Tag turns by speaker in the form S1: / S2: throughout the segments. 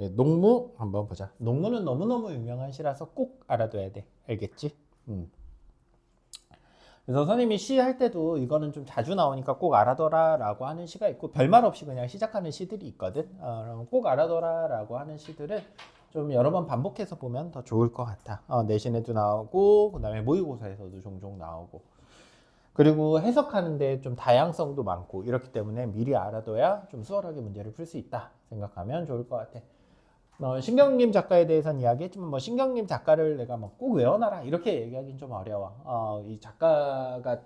S1: 그래, 농무 한번 보자. 농무는 너무너무 유명한 시라서 꼭 알아둬야 돼. 알겠지? 그래서 선생님이 시 할 때도 이거는 좀 자주 나오니까 꼭 알아둬라 라고 하는 시가 있고 별말 없이 그냥 시작하는 시들이 있거든. 그럼 꼭 알아둬라 라고 하는 시들은 좀 여러 번 반복해서 보면 더 좋을 것 같아. 내신에도 나오고 그 다음에 모의고사에서도 종종 나오고 그리고 해석하는데 좀 다양성도 많고 이렇기 때문에 미리 알아둬야 좀 수월하게 문제를 풀 수 있다 생각하면 좋을 것 같아. 신경림 작가에 대해서는 이야기했지만 뭐 신경림 작가를 내가 뭐 꼭 외워놔라 이렇게 얘기하기는 좀 어려워. 이 작가가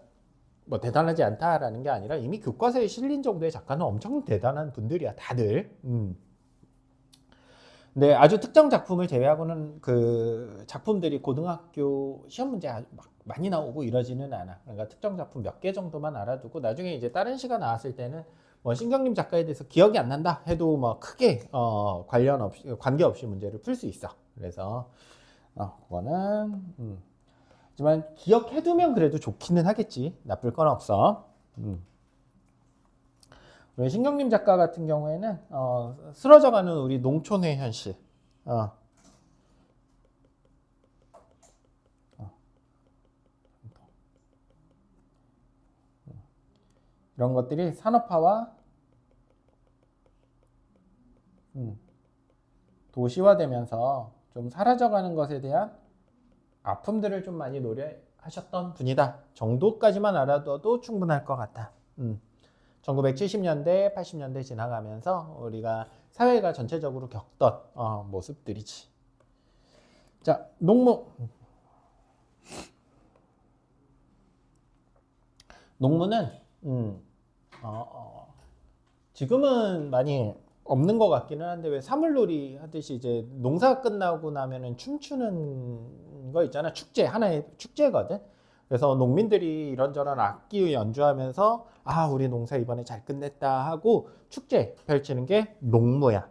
S1: 뭐 대단하지 않다라는 게 아니라 이미 교과서에 실린 정도의 작가는 엄청 대단한 분들이야 다들. 근데 아주 특정 작품을 제외하고는 그 작품들이 고등학교 시험 문제 막 많이 나오고 이러지는 않아. 그러니까 특정 작품 몇 개 정도만 알아두고 나중에 이제 다른 시가 나왔을 때는 뭐 신경림 작가에 대해서 기억이 안 난다 해도 뭐 크게 관계 없이 문제를 풀 수 있어. 그래서 그거는 하지만 기억해두면 그래도 좋기는 하겠지. 나쁠 건 없어. 우리 신경림 작가 같은 경우에는 쓰러져가는 우리 농촌의 현실. 이런 것들이 산업화와 도시화되면서 좀 사라져가는 것에 대한 아픔들을 좀 많이 노래하셨던 분이다 정도까지만 알아둬도 충분할 것 같다. 1970년대, 80년대 지나가면서 우리가 사회가 전체적으로 겪던 모습들이지. 자, 농무. 농무는 지금은 많이 없는 것 같기는 한데 왜 사물놀이 하듯이 이제 농사 끝나고 나면은 춤추는 거 있잖아. 축제 하나의 축제거든. 그래서 농민들이 이런저런 악기 연주하면서 우리 농사 이번에 잘 끝냈다 하고 축제 펼치는 게 농무야.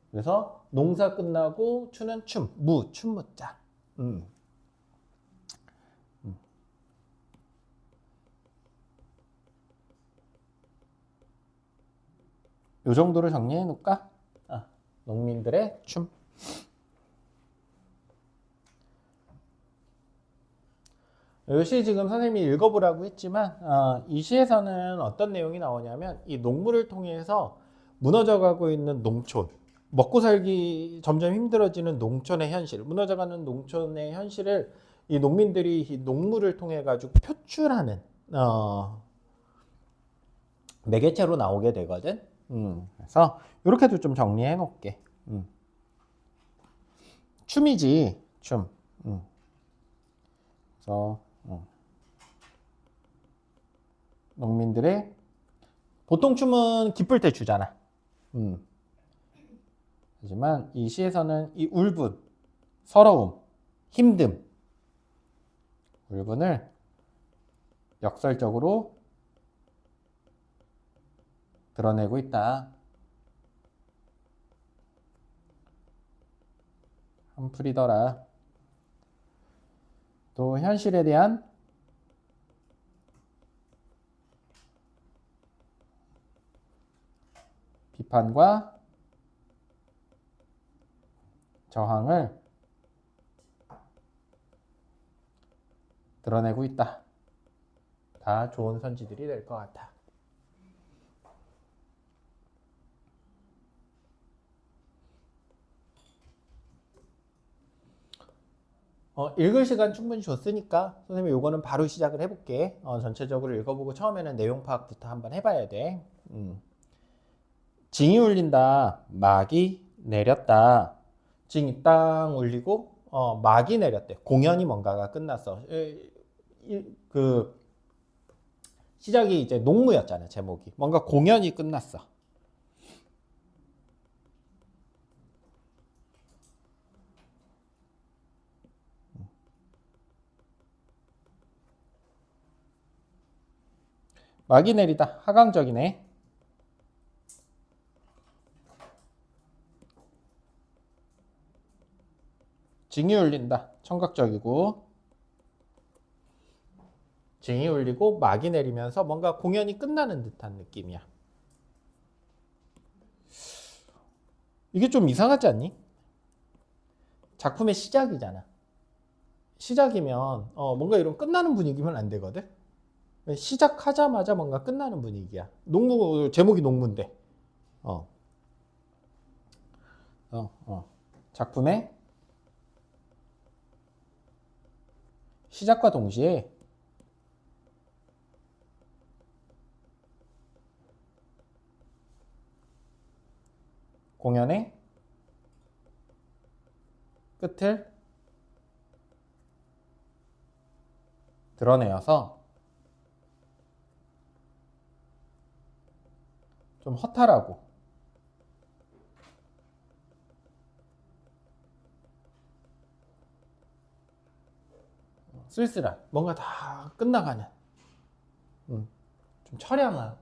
S1: 그래서 농사 끝나고 추는 춤, 춤무자. 요 정도로 정리해 놓을까? 농민들의 춤. 이 시 지금 선생님이 읽어보라고 했지만 이 시에서는 어떤 내용이 나오냐면 이 농무를 통해서 무너져가고 있는 농촌, 먹고 살기 점점 힘들어지는 농촌의 현실, 무너져가는 농촌의 현실을 이 농민들이 이 농무를 통해 가지고 표출하는 매개체로 나오게 되거든. 그래서 이렇게도 좀 정리해 놓을게. 춤이지, 춤. 그래서 농민들의 보통 춤은 기쁠 때 추잖아. 하지만 이 시에서는 이 울분, 서러움, 힘듦, 울분을 역설적으로 드러내고 있다. 한풀이더라. 또 현실에 대한 비판과 저항을 드러내고 있다. 다 좋은 선지들이 될 것 같아. 읽을 시간 충분히 줬으니까 선생님이 요거는 바로 시작을 해볼게. 전체적으로 읽어보고 처음에는 내용 파악부터 한번 해봐야 돼. 징이 울린다. 막이 내렸다. 징이 땅 울리고 막이 내렸대. 공연이 뭔가가 끝났어. 그 시작이 이제 농무였잖아. 제목이. 뭔가 공연이 끝났어. 막이 내리다. 하강적이네. 징이 울린다. 청각적이고. 징이 울리고 막이 내리면서 뭔가 공연이 끝나는 듯한 느낌이야. 이게 좀 이상하지 않니? 작품의 시작이잖아. 시작이면 뭔가 이런 끝나는 분위기면 안 되거든. 시작하자마자 뭔가 끝나는 분위기야. 농무 제목이 농무인데. 어. 작품의 시작과 동시에 공연의 끝을 드러내어서 좀 허탈하고 쓸쓸한 뭔가 다 끝나가는 좀 처량한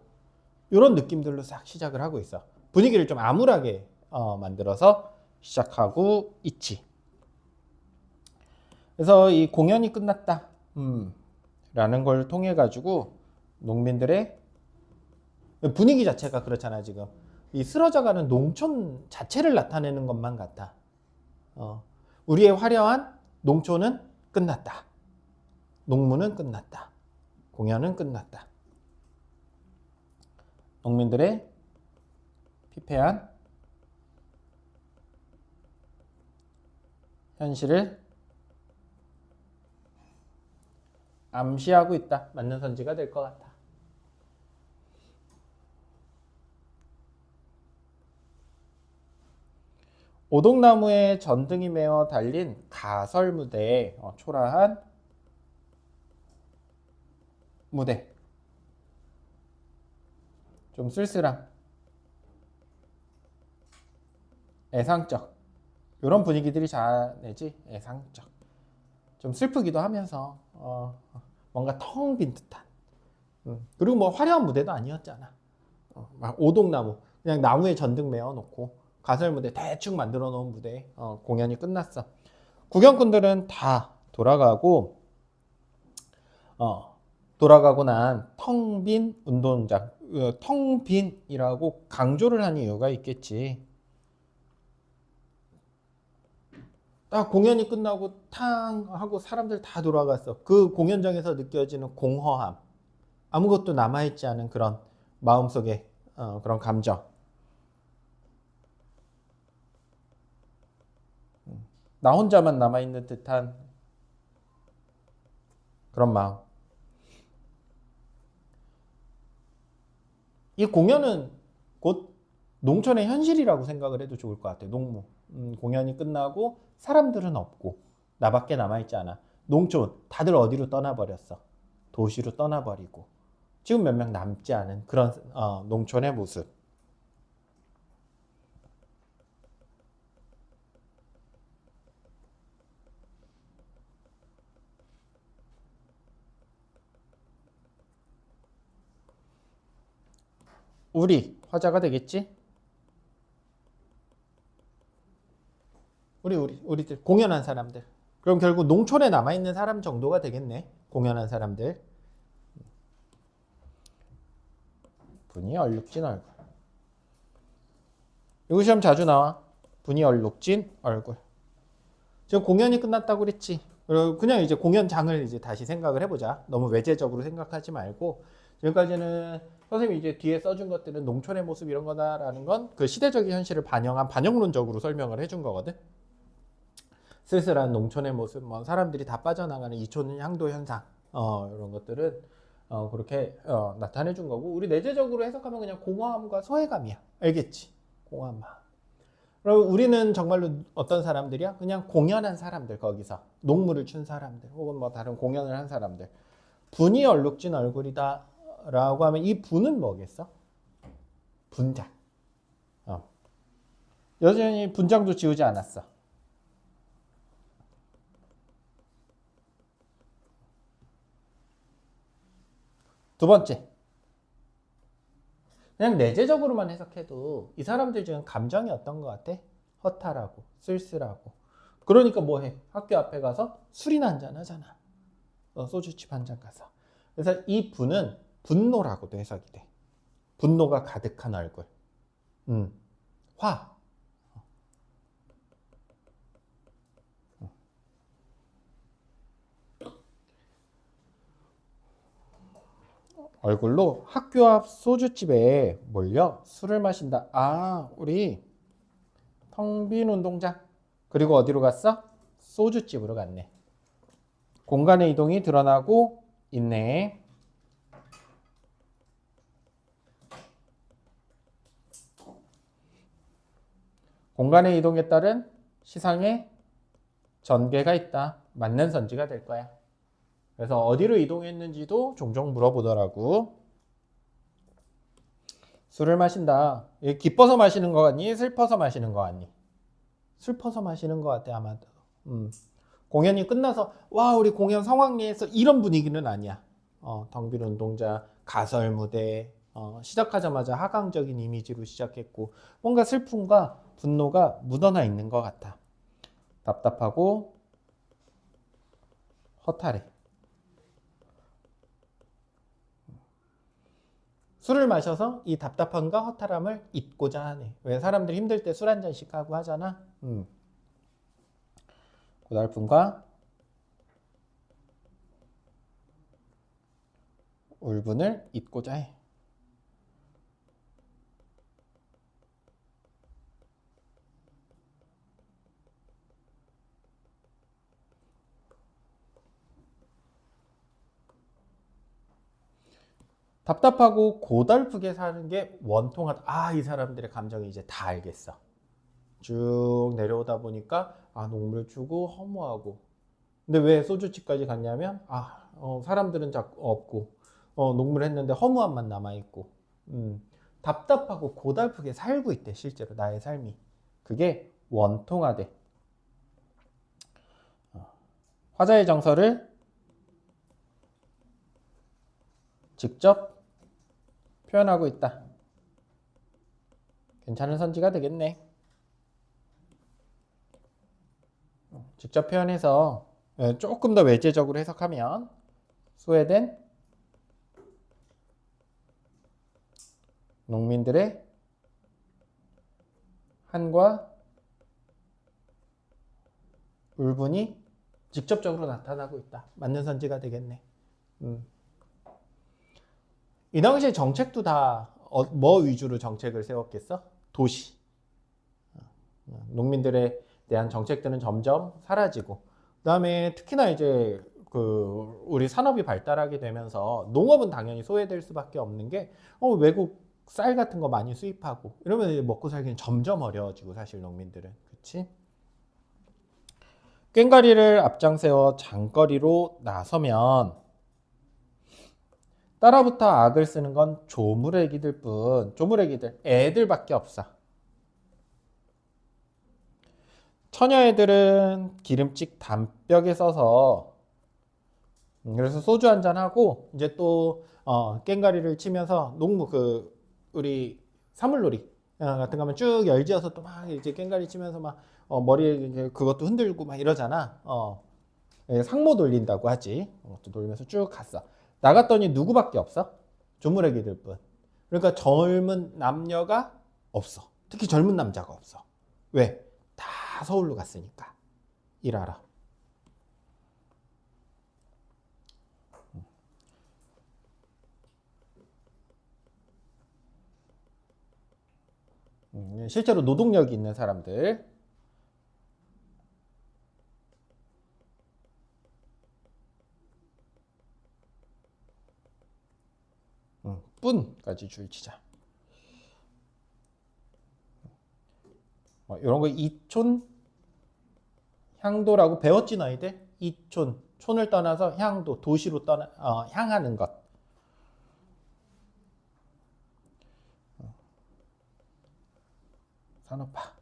S1: 이런 느낌들로 싹 시작을 하고 있어. 분위기를 좀 암울하게 만들어서 시작하고 있지. 그래서 이 공연이 끝났다 라는 걸 통해 가지고 농민들의 분위기 자체가 그렇잖아. 지금 이 쓰러져가는 농촌 자체를 나타내는 것만 같아. 우리의 화려한 농촌은 끝났다. 농무는 끝났다. 공연은 끝났다. 농민들의 피폐한 현실을 암시하고 있다. 맞는 선지가 될 것 같아. 오동나무에 전등이 메어 달린 가설 무대에 초라한 무대. 좀 쓸쓸한 애상적 이런 분위기들이 자내지. 애상적 좀 슬프기도 하면서 뭔가 텅 빈 듯한 그리고 뭐 화려한 무대도 아니었잖아. 막 오동나무 그냥 나무에 전등 메어 놓고 가설 무대 대충 만들어 놓은 무대 공연이 끝났어. 구경꾼들은 다 돌아가고 난 텅 빈 운동장. 텅 빈이라고 강조를 한 이유가 있겠지. 딱 공연이 끝나고 탕 하고 사람들 다 돌아갔어. 그 공연장에서 느껴지는 공허함, 아무것도 남아있지 않은 그런 마음속에 그런 감정. 나 혼자만 남아있는 듯한 그런 마음. 이 공연은 곧 농촌의 현실이라고 생각을 해도 좋을 것 같아요. 농무. 공연이 끝나고 사람들은 없고 나밖에 남아있지 않아. 농촌 다들 어디로 떠나버렸어. 도시로 떠나버리고 지금 몇 명 남지 않은 그런 농촌의 모습. 우리 화자가 되겠지? 우리들 공연한 사람들. 그럼 결국 농촌에 남아있는 사람 정도가 되겠네. 공연한 사람들. 분이 얼룩진 얼굴. 이거 시험 자주 나와. 분이 얼룩진 얼굴. 지금 공연이 끝났다고 그랬지. 그냥 이제 공연장을 이제 다시 생각을 해보자. 너무 외제적으로 생각하지 말고 지금까지는 선생님이 이제 뒤에 써준 것들은 농촌의 모습 이런 거다라는 건 그 시대적인 현실을 반영한 반영론적으로 설명을 해준 거거든. 쓸쓸한 농촌의 모습, 뭐 사람들이 다 빠져나가는 이촌 향도 현상, 이런 것들은 그렇게 나타내 준 거고, 우리 내재적으로 해석하면 그냥 공허함과 소외감이야. 알겠지? 공허함. 그럼 우리는 정말로 어떤 사람들이야? 그냥 공연한 사람들, 거기서 농무를 춘 사람들, 혹은 뭐 다른 공연을 한 사람들. 분이 얼룩진 얼굴이다 라고 하면 이 분은 뭐겠어? 분장. 여전히 분장도 지우지 않았어. 두 번째, 그냥 내재적으로만 해석해도 이 사람들 지금 감정이 어떤 것 같아? 허탈하고 쓸쓸하고. 그러니까 뭐 해? 학교 앞에 가서 술이나 한잔 하잖아. 소주집 한 잔 가서. 그래서 이 분은 분노라고도 해석이 돼. 분노가 가득한 얼굴. 화. 얼굴로 학교 앞 소주집에 몰려 술을 마신다. 아, 우리 텅 빈 운동장. 그리고 어디로 갔어? 소주집으로 갔네. 공간의 이동이 드러나고 있네. 공간의 이동에 따른 시상의 전개가 있다. 맞는 선지가 될 거야. 그래서 어디로 이동했는지도 종종 물어보더라고. 술을 마신다. 기뻐서 마시는 거 같니? 슬퍼서 마시는 거 같니? 슬퍼서 마시는 것 같아 아마도. 공연이 끝나서 와 우리 공연 성황리에서 이런 분위기는 아니야. 텅빈 운동장, 가설 무대, 시작하자마자 하강적인 이미지로 시작했고 뭔가 슬픔과 분노가 묻어나 있는 것 같아. 답답하고 허탈해. 술을 마셔서 이 답답함과 허탈함을 잊고자 하네. 왜 사람들이 힘들 때 술 한 잔씩 하고 하잖아. 고달픔과 울분을 잊고자 해. 답답하고 고달프게 사는 게 원통하다. 아, 이 사람들의 감정이 이제 다 알겠어. 쭉 내려오다 보니까 녹물 주고 허무하고. 근데 왜 소주집까지 갔냐면 사람들은 자꾸 없고 녹물했는데 허무함만 남아있고 답답하고 고달프게 살고 있대. 실제로 나의 삶이. 그게 원통하대. 화자의 정서를 직접 표현하고 있다. 괜찮은 선지가 되겠네. 직접 표현해서 조금 더 외제적으로 해석하면 소외된 농민들의 한과 울분이 직접적으로 나타나고 있다. 맞는 선지가 되겠네. 이 당시에 정책도 다 뭐 위주로 정책을 세웠겠어? 도시. 농민들에 대한 정책들은 점점 사라지고 그다음에 특히나 이제 우리 산업이 발달하게 되면서 농업은 당연히 소외될 수밖에 없는 게 외국 쌀 같은 거 많이 수입하고 이러면 이제 먹고 살기는 점점 어려워지고 사실 농민들은. 그렇지? 꽹과리를 앞장세워 장거리로 나서면 따라붙어 악을 쓰는 건 조물애기들 뿐. 조물애기들 애들밖에 없어. 처녀애들은 기름찍 담벽에 써서 그래서 소주 한잔 하고 이제 또 꽹과리를 치면서 우리 사물놀이 같은 거 하면 쭉 열지어서 또 막 이제 꽹과리 치면서 막 머리에 이제 그것도 흔들고 막 이러잖아. 상모 돌린다고 하지. 또 돌리면서 쭉 갔어. 나갔더니 누구밖에 없어? 조물애기들 뿐. 그러니까 젊은 남녀가 없어. 특히 젊은 남자가 없어. 왜? 다 서울로 갔으니까. 일하러. 실제로 노동력이 있는 사람들. 뿐까지 줄치자. 이런 거 이촌 향도라고 배웠지 너희들? 이촌 촌을 떠나서 향도 도시로 향하는 것. 산업화.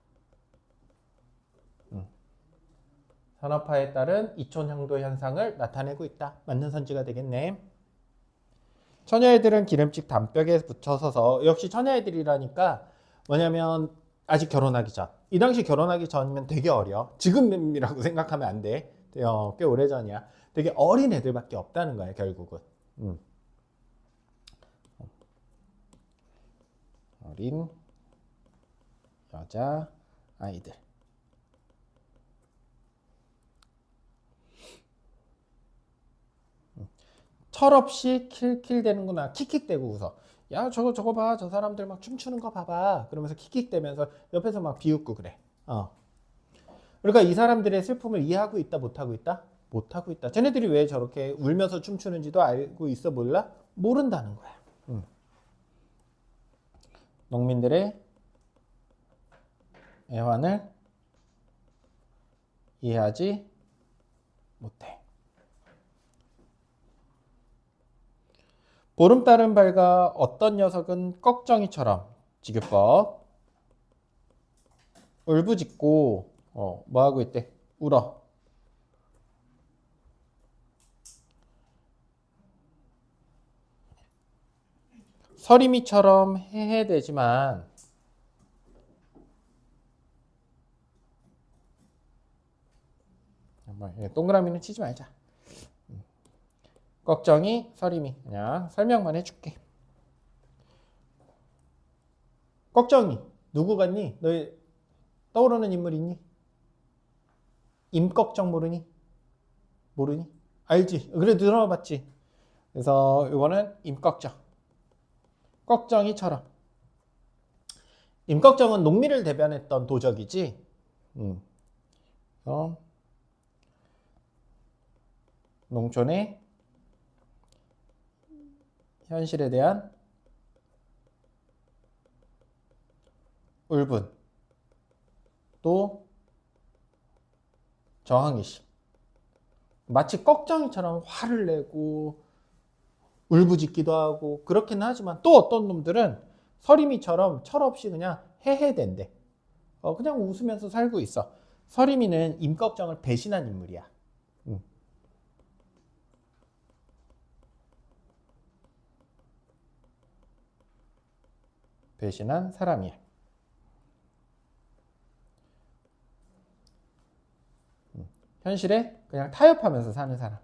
S1: 산업화에 따른 이촌 향도 현상을 나타내고 있다. 맞는 선지가 되겠네. 처녀애들은 기름찍 담벽에 붙여 서서 역시 처녀애들이라니까 뭐냐면 아직 결혼하기 전. 이 당시 결혼하기 전이면 되게 어려. 지금이라고 생각하면 안 돼. 꽤 오래전이야. 되게 어린 애들밖에 없다는 거야 결국은. 어린 여자 아이들. 철없이 킬킬대는구나. 킥킥대고 웃어. 야, 저거 봐. 저 사람들 막 춤추는 거 봐봐. 그러면서 킥킥대면서 옆에서 막 비웃고 그래. 그러니까 이 사람들의 슬픔을 이해하고 있다, 못하고 있다? 못하고 있다. 쟤네들이 왜 저렇게 울면서 춤추는지도 알고 있어 몰라? 모른다는 거야. 농민들의 애환을 이해하지 못해. 보름달은 밝아 어떤 녀석은 꺽정이처럼 지규법 울부짖고 뭐하고 있대? 울어. 서리미처럼 해해되지만 동그라미는 치지 말자. 꺽정이 서리미 그냥 설명만 해줄게. 꺽정이 누구 같니? 너희 떠오르는 인물 있니? 임꺽정 모르니? 모르니? 알지? 그래 들어봤지. 그래서 이거는 임꺽정. 꺽정이처럼. 임꺽정은 농민을 대변했던 도적이지. 농촌의 현실에 대한 울분 또 저항의식. 마치 꺽정이처럼 화를 내고 울부짖기도 하고 그렇긴 하지만 또 어떤 놈들은 서리미처럼 철없이 그냥 해해댄대. 그냥 웃으면서 살고 있어. 서리미는 임꺽정을 배신한 인물이야. 배신한 사람이야. 현실에 그냥 타협하면서 사는 사람.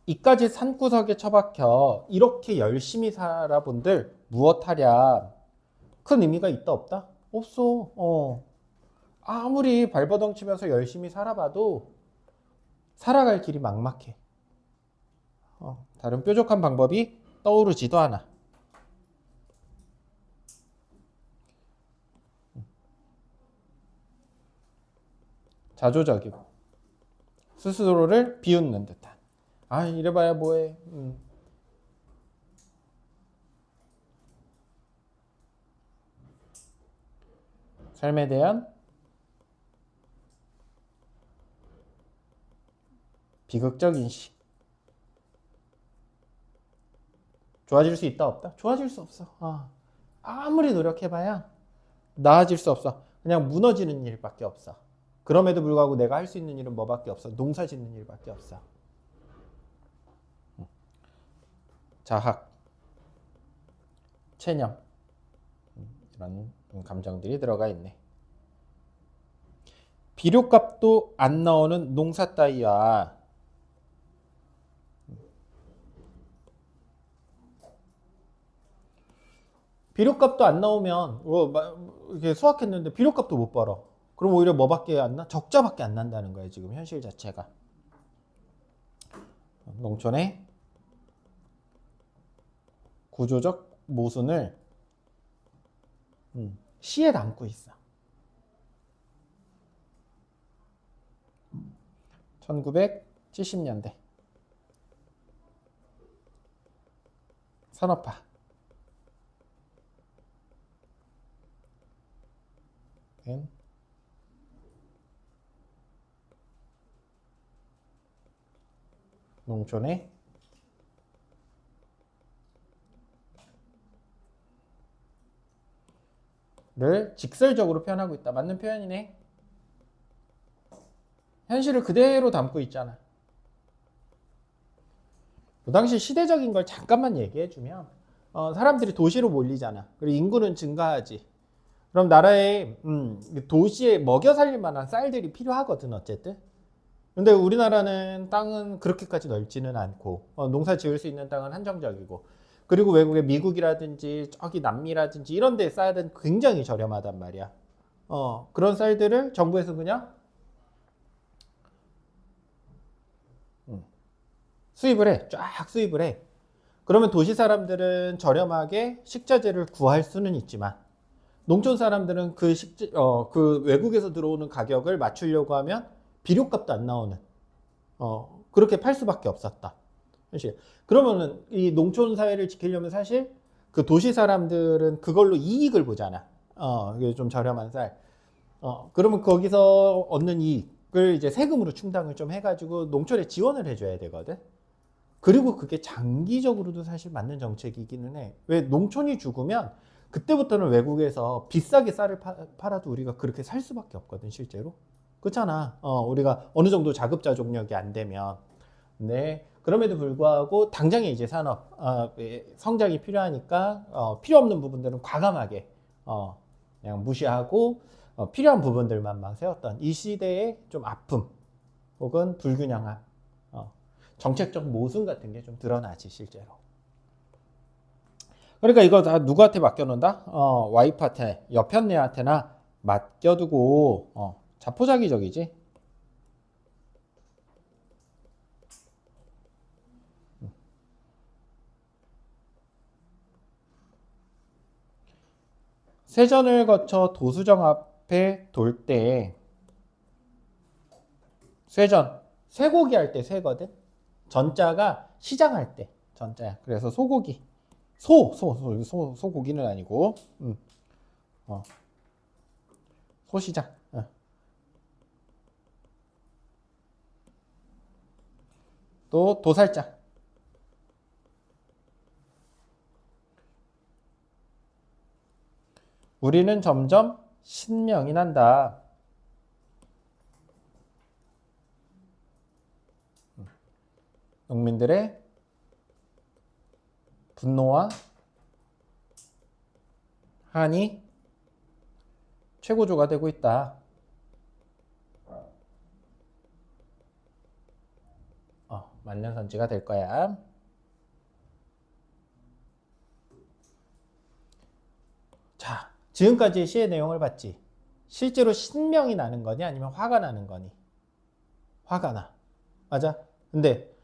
S1: 이까지 산구석에 처박혀 이렇게 열심히 살아본들 무엇하랴. 큰 의미가 있다 없다? 없어. 아무리 발버둥 치면서 열심히 살아봐도 살아갈 길이 막막해. 다른 뾰족한 방법이 떠오르지도 않아. 자조적이고 스스로를 비웃는 듯한. 이래봐야 뭐해. 삶에 대한 비극적 인식. 좋아질 수 있다 없다? 좋아질 수 없어. 아무리 노력해봐야 나아질 수 없어. 그냥 무너지는 일밖에 없어. 그럼에도 불구하고 내가 할 수 있는 일은 뭐밖에 없어? 농사 짓는 일밖에 없어. 자학, 체념 이런 감정들이 들어가 있네. 비료값도 안 나오는 농사 따위야. 비료값도 안 나오면 이렇게 수확했는데 비료값도 못 벌어. 그럼 오히려 뭐밖에 안 나? 적자밖에 안 난다는 거예요. 지금 현실 자체가. 농촌의 구조적 모순을 시에 담고 있어. 1970년대 산업화. 농촌의 를 직설적으로 표현하고 있다. 맞는 표현이네. 현실을 그대로 담고 있잖아. 그 당시 시대적인 걸 잠깐만 얘기해주면 사람들이 도시로 몰리잖아. 그리고 인구는 증가하지. 그럼 나라에 도시에 먹여 살릴 만한 쌀들이 필요하거든 어쨌든. 근데 우리나라는 땅은 그렇게까지 넓지는 않고 농사 지을 수 있는 땅은 한정적이고 그리고 외국의 미국이라든지 저기 남미라든지 이런 데 쌀은 굉장히 저렴하단 말이야. 그런 쌀들을 정부에서 그냥 수입을 해. 쫙 수입을 해. 그러면 도시 사람들은 저렴하게 식자재를 구할 수는 있지만 농촌 사람들은 그 외국에서 들어오는 가격을 맞추려고 하면 비료값도 안 나오는 그렇게 팔 수밖에 없었다. 사실 그러면은 이 농촌 사회를 지키려면 사실 그 도시 사람들은 그걸로 이익을 보잖아. 이게 좀 저렴한 쌀. 그러면 거기서 얻는 이익을 이제 세금으로 충당을 좀 해가지고 농촌에 지원을 해줘야 되거든. 그리고 그게 장기적으로도 사실 맞는 정책이기는 해. 왜 농촌이 죽으면 그때부터는 외국에서 비싸게 쌀을 팔아도 우리가 그렇게 살 수밖에 없거든, 실제로. 그렇잖아. 우리가 어느 정도 자급자족력이 안 되면. 네. 그럼에도 불구하고 당장에 이제 산업 성장이 필요하니까 필요 없는 부분들은 과감하게 그냥 무시하고 필요한 부분들만 막 세웠던 이 시대의 좀 아픔 혹은 불균형함, 정책적 모순 같은 게 좀 드러나지 실제로. 그러니까 이거 다 누구한테 맡겨놓는다? 와이프한테, 여편네한테나 맡겨두고 자포자기적이지. 세전을 거쳐 도수정 앞에 돌 때 쇠전, 쇠고기 할 때 쇠거든. 전자가 시장할 때 전자야. 그래서 소고기, 소고기는 아니고 소시장. 또 도살장. 우리는 점점 신명이 난다. 농민들의 분노와 한이 최고조가 되고 있다. 맞는 선지가 될 거야. 자, 지금까지 시의 내용을 봤지. 실제로 신명이 나는 거니 아니면 화가 나는 거니? 화가 나. 맞아? 근데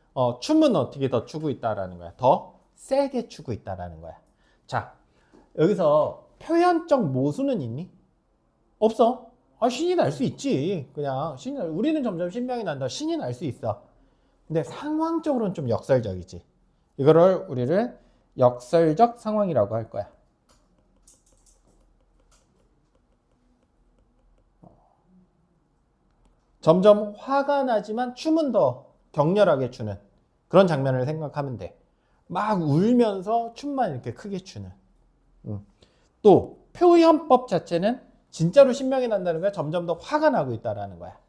S1: 춤은 어떻게 더 추고 있다라는 거야. 더 세게 추고 있다라는 거야. 자, 여기서 표현적 모순은 있니? 없어. 신이 날 수 있지. 그냥 우리는 점점 신명이 난다. 신이 날 수 있어. 근데 상황적으로는 좀 역설적이지. 이거를 우리를 역설적 상황이라고 할 거야. 점점 화가 나지만 춤은 더 격렬하게 추는 그런 장면을 생각하면 돼. 막 울면서 춤만 이렇게 크게 추는. 또 표현법 자체는 진짜로 신명이 난다는 거야. 점점 더 화가 나고 있다라는 거야.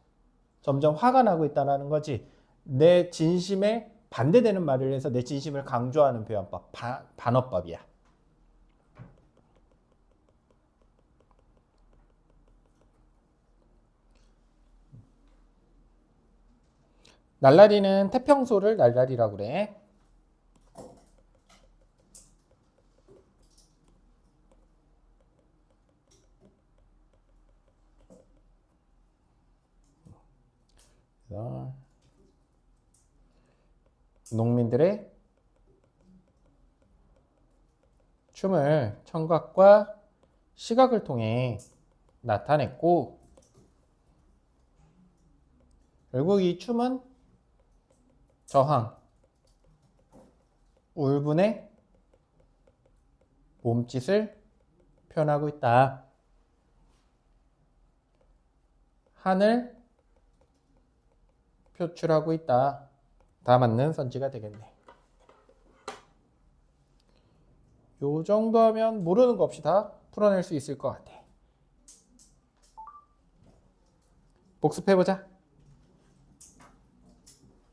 S1: 점점 화가 나고 있다라는 거지. 내 진심에 반대되는 말을 해서 내 진심을 강조하는 표현법, 반어법이야. 날라리는 태평소를 날라리라고 그래. 농민들의 춤을 청각과 시각을 통해 나타냈고, 결국 이 춤은 저항, 울분의 몸짓을 표현하고 있다. 한을 표출하고 있다. 다 맞는 선지가 되겠네. 요 정도 하면 모르는 거 없이 다 풀어낼 수 있을 것 같아. 복습해보자.